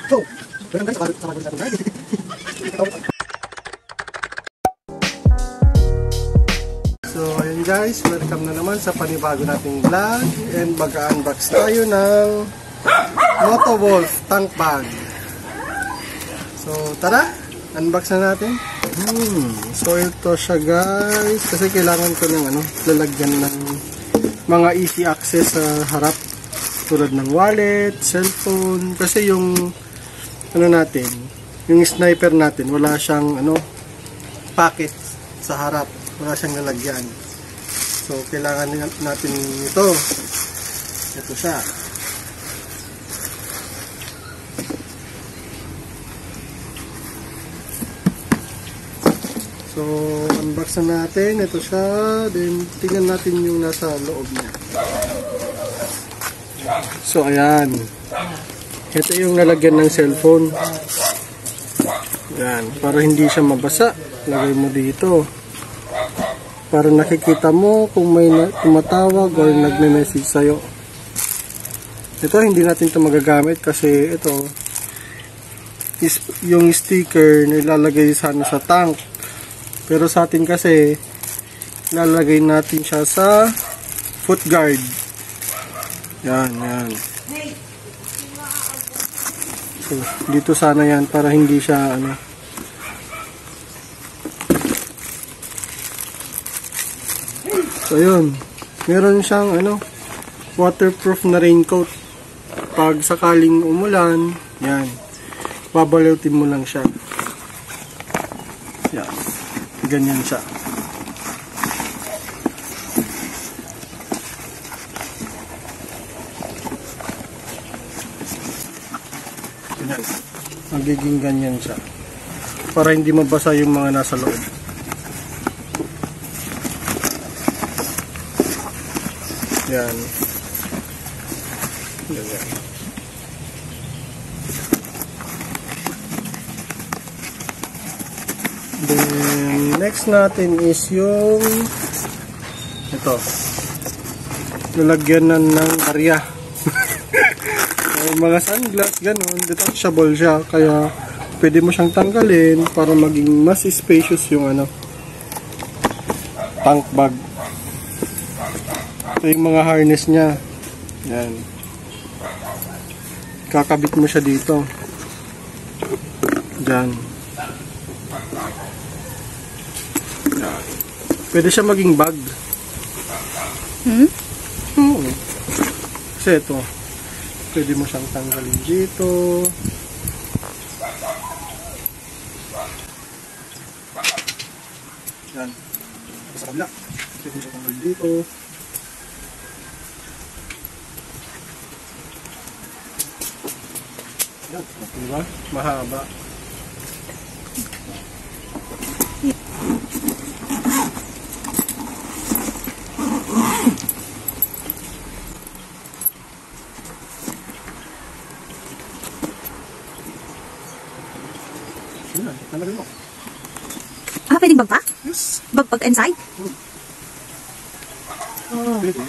So, welcome guys sa bagong natin guys. So, ayun guys, welcome na naman sa panibago nating vlog and mag-unbox tayo ng Motowolf tank bag. So, tara, unbox na natin. So, ito siya guys, kasi kailangan ko ng lalagyan ng mga easy access sa harap tulad ng wallet, cellphone, kasi yung natin, yung sniper natin, wala siyang pocket sa harap, wala siyang lalagyan. So kailangan natin ito. Ito siya. So unbox na natin, ito siya, then tingnan natin yung nasa loob niya. So ayan, ito yung lalagyan ng cellphone. Ayan, para hindi siya mabasa, lagay mo dito para nakikita mo kung may tumatawag or nagme-message sa'yo. Ito hindi natin ito magagamit kasi ito yung sticker nilalagay sana sa tank, pero sa atin kasi lalagay natin siya sa foot guard. Yan. So, dito sana yan para hindi siya So, yun. Meron siyang waterproof na raincoat. Pag sakaling umulan, yan. Babalutin mo lang siya. Yan. Ganyan siya. Magiging ganyan siya para hindi mabasa yung mga nasa loob. Yan. Ganyan. Then next natin is yung ito, lalagyan ng barya. Mga sunglass, ganun, detachable siya, kaya pwede mo siyang tanggalin para maging mas spacious yung tank bag. Ito yung mga harness niya. Yan. Kakabit mo siya dito. Diyan. Yan. Pwede siya maging bag. Kasi ito, pwede mo siyang tanggalin dito. Yan. Sa kabila. Pwede mo siyang tanggalin dito. Yan. Diba? Mahaba. Pwedeng bag pa? Yes. Bag inside? Pwede.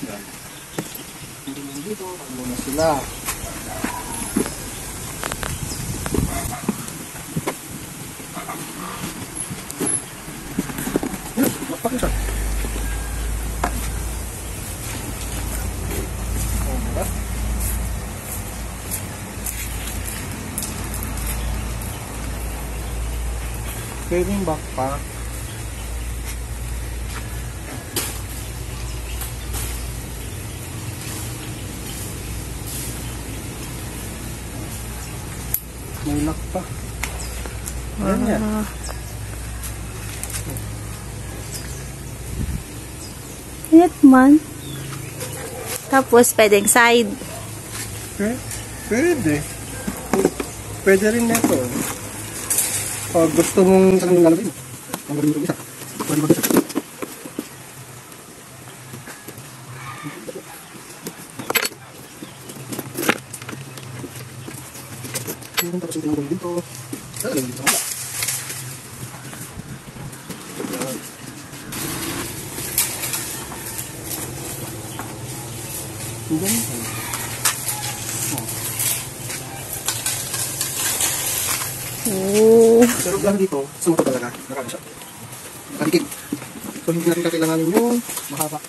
Yan. Pwede mo dito, paglo na sila. Yan, lakpak siya. Pwedeng backpack. May lock pa. Yan. Init man. Tapos pwedeng side. Pwede. Pwede rin nito. Pag gusto mong lalagyan, ang gawin ko isa. Pwede mag-isa. Tapos yung tinagawin dito. Lalagyan dito. Ang ganito. Pero lang dito, sa motor talaga, nakano siya. Nakadikit. So hindi natin kakailanganin yung mahaba.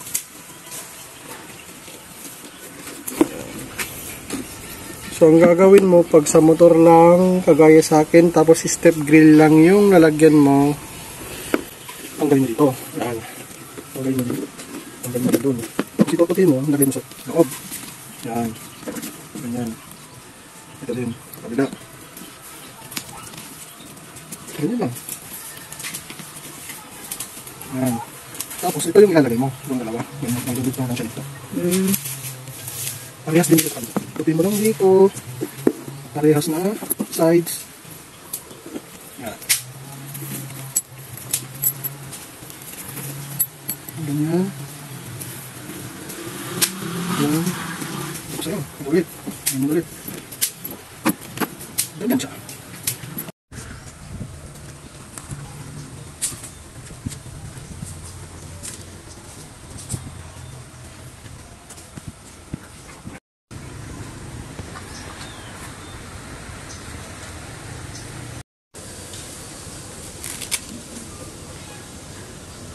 So ang gagawin mo pag sa motor lang, kagaya sa akin, tapos step grill lang yung nalagyan mo, tanggalin mo dito. Yan. Tanggalin mo dito. Tanggalin mo dito. Tapos itututin mo, nalagyan mo sa loob. Yan. Ganyan. Ito din. Kabila. Ganyan lang. Yan. Tapos ito yung ilalagay mo. Yung dalawa. Ganyan. Nagdudod na lang siya dito. Parehas din dito. Tutin mo lang dito. Parehas na sides. Yan. Ganyan. Yan. Tapos ayun. Ulit. Ganyan ulit. Ganyan siya.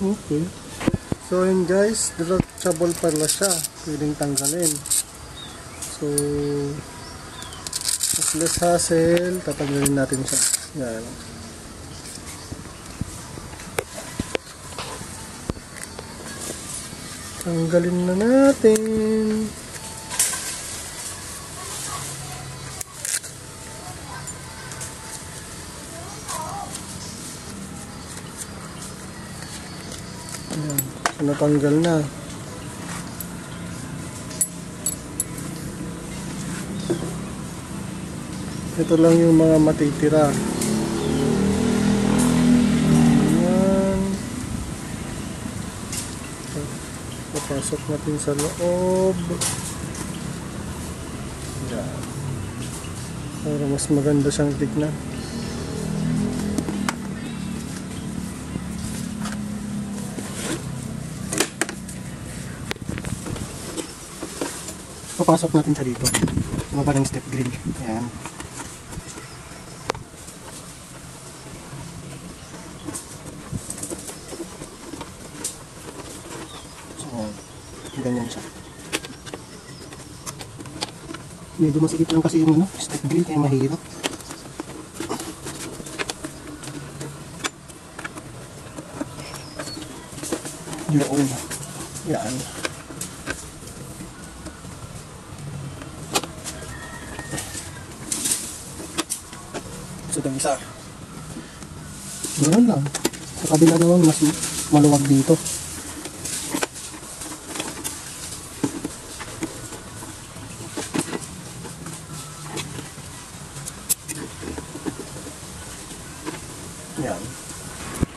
Okay. So yun guys, detachable pala siya. Pwedeng tanggalin. So mas less hassle, tatanggalin natin siya. Yan. Tanggalin na natin. Ayan. So natanggal na. Ito lang yung mga matitira. Ayan. Papasok natin sa loob. Ayan. Para mas maganda siyang tignan. Papasok natin siya dito. Ano pa ng step grill. Ayan. Ganyan siya. Medyo masikip lang kasi yung step grill kaya mahirap. Yun. Yan. So itong isa. Ganun lang. Sa kabila naman mas maluwag dito. Yan.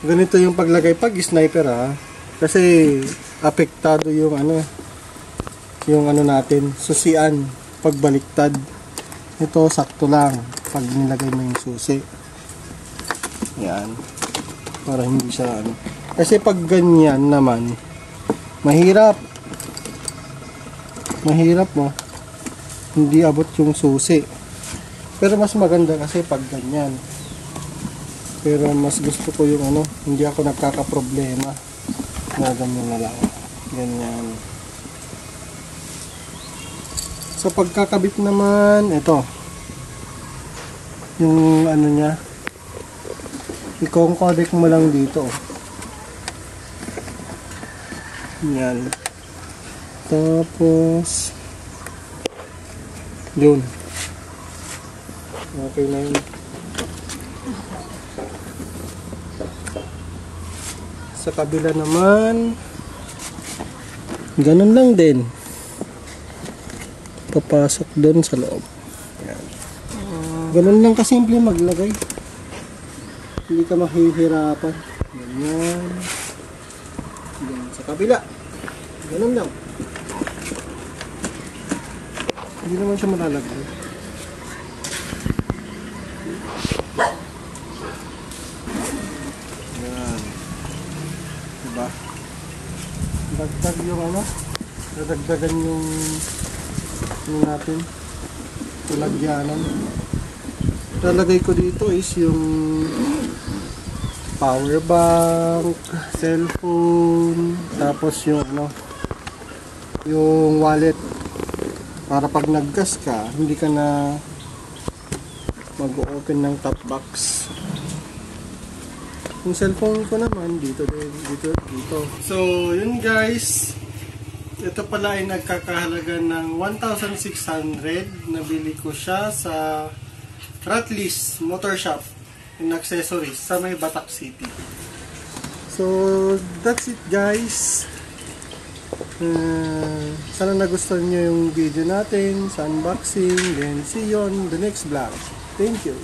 Ganito yung paglagay pag sniper kasi apektado yung natin, susian pagbaliktad. Ito sakto lang pag nilagay mo yung susi. Yan. Para hindi siya kasi pag ganyan naman mahirap mo hindi abot yung susi. Pero mas maganda kasi pag ganyan. Pero mas gusto ko yung hindi ako nagkakaproblema na ganyan na lang. Ganyan. Sa pagkakabit naman, ito. Yung niya. I-codec mo lang dito. Yan. Tapos, yun. Okay na yun. Sa kabila naman ganun lang din, papasok doon sa loob. Yan. Ganun lang kasimple maglagay, hindi ka mahihirapan. Ganyan. Ganyan sa kabila, ganun lang, hindi naman siya malalagay. Dagdag yung dadagdagan yung natin tulagyanan. lalagay ko dito is yung power bank, cellphone, tapos yung yung wallet, para pag naggas ka hindi ka na mag-open ng top box. Yung cellphone ko naman dito. So yun guys, ito pala ay nagkakahalaga ng 1,600. Nabili ko siya sa Ratlys Motor Shop in accessories sa may Batak City. So that's it guys. Sana nagustuhan nyo yung video natin sa unboxing. Then see you on the next vlog. Thank you.